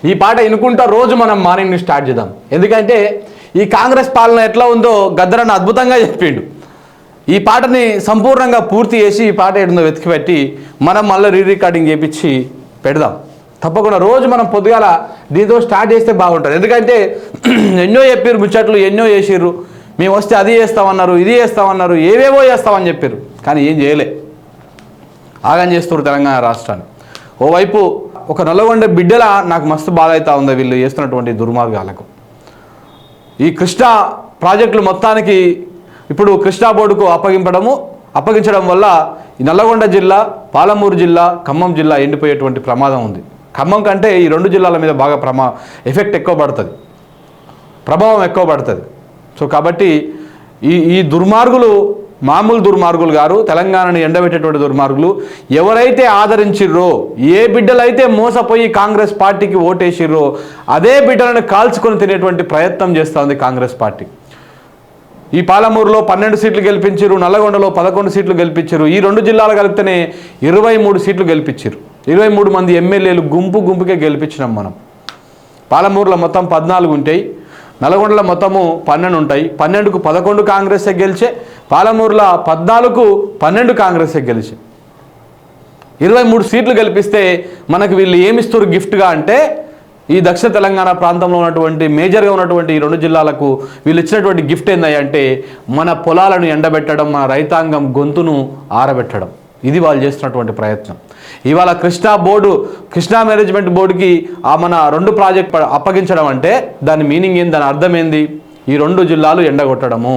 ఈ పాట వినుకుంటా రోజు మనం మార్నింగ్ స్టార్ట్ చేద్దాం. ఎందుకంటే ఈ కాంగ్రెస్ పాలన ఎట్లా ఉందో గద్దరన్న అద్భుతంగా చెప్పిండు. ఈ పాటని సంపూర్ణంగా పూర్తి చేసి ఈ పాట ఏడుందో వెతికి పెట్టి మనం మళ్ళీ రికార్డింగ్ చేయించి పెడదాం. తప్పకుండా రోజు మనం పొద్దుగాల దీంతో స్టార్ట్ చేస్తే బాగుంటుంది. ఎందుకంటే ఎన్నో చెప్పారు ముచ్చట్లు, ఎన్నో చేసిర్రు. మేము వస్తే అది చేస్తామన్నారు, ఇది చేస్తామన్నారు, ఏవేవో చేస్తామని చెప్పారు. కానీ ఏం చేయలే, ఆగం చేస్తున్నారు తెలంగాణ రాష్ట్రాన్ని. ఓవైపు ఒక నల్లగొండ బిడ్డల నాకు మస్తు బాధ అవుతా ఉంది వీళ్ళు చేస్తున్నటువంటి దుర్మార్గాలకు. ఈ కృష్ణా ప్రాజెక్టులు మొత్తానికి ఇప్పుడు కృష్ణా బోర్డుకు అప్పగించడం వల్ల ఈ నల్లగొండ జిల్లా, పాలమూరు జిల్లా, ఖమ్మం జిల్లా ఎండిపోయేటువంటి ప్రమాదం ఉంది. ఖమ్మం కంటే ఈ రెండు జిల్లాల మీద బాగా ఎఫెక్ట్ ఎక్కువ పడుతుంది, ప్రభావం ఎక్కువ పడుతుంది. సో కాబట్టి ఈ దుర్మార్గులు మామూలు దుర్మార్గులు గారు, తెలంగాణను ఎండబెట్టేటువంటి దుర్మార్గులు. ఎవరైతే ఆదరించిర్రో, ఏ బిడ్డలైతే మోసపోయి కాంగ్రెస్ పార్టీకి ఓటేసిర్రో అదే బిడ్డలను కాల్చుకొని తినేటువంటి ప్రయత్నం చేస్తూ ఉంది కాంగ్రెస్ పార్టీ. ఈ పాలమూరులో 12 సీట్లు గెలిపించారు, నల్లగొండలో 11 సీట్లు గెలిపించారు. ఈ రెండు జిల్లాలు కలిపితేనే 23 సీట్లు గెలిపించారు. 23 మంది ఎమ్మెల్యేలు గుంపుకే గెలిపించినాం మనం. పాలమూరులో మొత్తం 14 ఉంటాయి, నల్గొండలో మొత్తము 12 ఉంటాయి. 12కు 11 కాంగ్రెస్ గెలిచే, పాలమూరులో 14కు 12 కాంగ్రెస్ గెలిచే. 23 సీట్లు గెలిపిస్తే మనకు వీళ్ళు ఏమిస్తారు గిఫ్ట్గా అంటే, ఈ దక్షిణ తెలంగాణ ప్రాంతంలో ఉన్నటువంటి మేజర్గా ఉన్నటువంటి ఈ రెండు జిల్లాలకు వీళ్ళు ఇచ్చినటువంటి గిఫ్ట్ ఏందంటే మన పొలాలను ఎండబెట్టడం, మన రైతాంగం గొంతును ఆరబెట్టడం. ఇది వాళ్ళు చేస్తున్నటువంటి ప్రయత్నం. ఇవాళ కృష్ణా మేనేజ్మెంట్ బోర్డుకి మన 2 ప్రాజెక్ట్ అప్పగించడం అంటే దాని మీనింగ్ ఏంది, దాని అర్థం ఏంది? ఈ 2 జిల్లాలు ఎండగొట్టడము,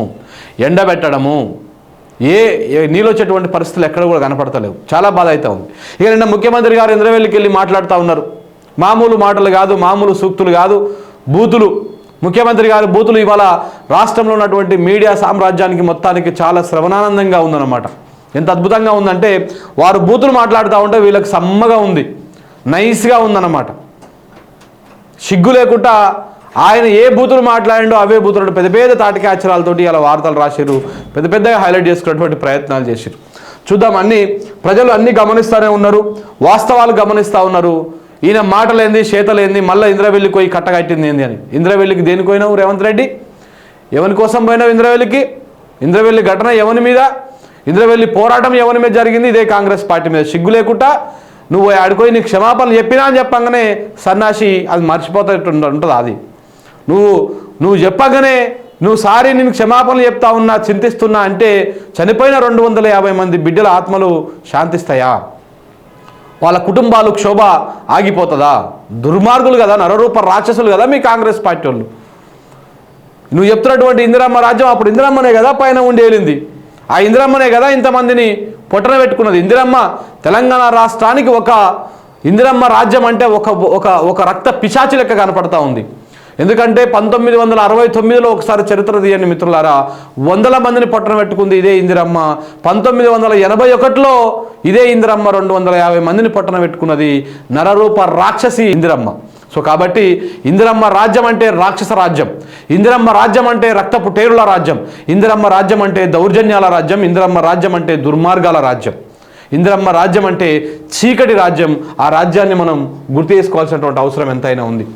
ఎండబెట్టడము. నీళ్ళు వచ్చేటువంటి పరిస్థితులు ఎక్కడ కూడా కనపడతలేవు. చాలా బాధ అయితే ఉంది. ఇక నిన్న ముఖ్యమంత్రి గారు ఇంద్రవెల్లికి వెళ్ళి మాట్లాడుతూ ఉన్నారు. మామూలు మాటలు కాదు, మామూలు సూక్తులు కాదు, బూతులు. ముఖ్యమంత్రి గారు బూతులు ఇవాళ రాష్ట్రంలో ఉన్నటువంటి మీడియా సామ్రాజ్యానికి మొత్తానికి చాలా శ్రవణానందంగా ఉందన్నమాట. ఎంత అద్భుతంగా ఉందంటే వారు బూతులు మాట్లాడుతూ ఉంటే వీళ్ళకి సమ్మగా ఉంది, నైస్గా ఉందన్నమాట. సిగ్గు లేకుండా ఆయన ఏ బూతులు మాట్లాడిండో అవే బూతులు పెద్ద తాటిక అక్షరాలతోటి ఇలా వార్తలు రాశారు, పెద్దగా హైలైట్ చేసుకున్నటువంటి ప్రయత్నాలు చేశారు. చూద్దాం, ప్రజలు అన్నీ గమనిస్తూనే ఉన్నారు, వాస్తవాలు గమనిస్తూ ఉన్నారు. ఈయన మాటలేంది, చేతలేంది, మళ్ళీ ఇంద్రవెల్లికి పోయి కట్టగట్టింది ఏంది అని. ఇంద్రవెల్లికి దేనికి పోయినావు రేవంత్ రెడ్డి? ఎవరి కోసం పోయినావు ఇంద్రవెల్లికి? ఇంద్రవెల్లి ఘటన ఎవరి మీద? ఇంద్రవెల్లి పోరాటం ఎవరి మీద జరిగింది? ఇదే కాంగ్రెస్ పార్టీ మీద. సిగ్గు లేకుండా నువ్వు ఆడుకొని నీకు క్షమాపణలు చెప్పినా అని చెప్పంగానే సన్నాసి అది మర్చిపోతూ ఉంటుంది. అది నువ్వు చెప్పగానే నువ్వు సారీ నేను క్షమాపణలు చెప్తా ఉన్నా, చింతిస్తున్నా అంటే చనిపోయిన 250 మంది బిడ్డల ఆత్మలు శాంతిస్తాయా? వాళ్ళ కుటుంబాలు క్షోభ ఆగిపోతుందా? దుర్మార్గులు కదా, నరరూప రాక్షసులు కదా మీ కాంగ్రెస్ పార్టీ వాళ్ళు. నువ్వు చెప్తున్నటువంటి ఇందిరమ్మ రాజ్యం అప్పుడు ఇందిరమ్మనే కదా పైన ఉండి ఏలింది. ఆ ఇందిరమ్మనే కదా ఇంతమందిని పొట్టన పెట్టుకున్నది. ఇందిరమ్మ తెలంగాణ రాష్ట్రానికి ఇందిరమ్మ రాజ్యం అంటే ఒక రక్త పిశాచి లెక్క కనపడతా ఉంది. ఎందుకంటే 1969లో ఒకసారి చరిత్ర తీయండి మిత్రులారా, 100 మందిని పొట్టన పెట్టుకుంది ఇదే ఇందిరమ్మ. 1981లో ఇదే ఇందిరమ్మ 250 మందిని పొట్టన పెట్టుకున్నది. నరరూప రాక్షసి ఇందిరమ్మ. సో కాబట్టి ఇందిరమ్మ రాజ్యం అంటే రాక్షస రాజ్యం, ఇందిరమ్మ రాజ్యం అంటే రక్తపు టేరుల రాజ్యం, ఇందిరమ్మ రాజ్యం అంటే దౌర్జన్యాల రాజ్యం, ఇందిరమ్మ రాజ్యం అంటే దుర్మార్గాల రాజ్యం, ఇందిరమ్మ రాజ్యం అంటే చీకటి రాజ్యం. ఆ రాజ్యాన్ని మనం గుర్తు చేసుకోవాల్సినటువంటి అవసరం ఎంతైనా ఉంది.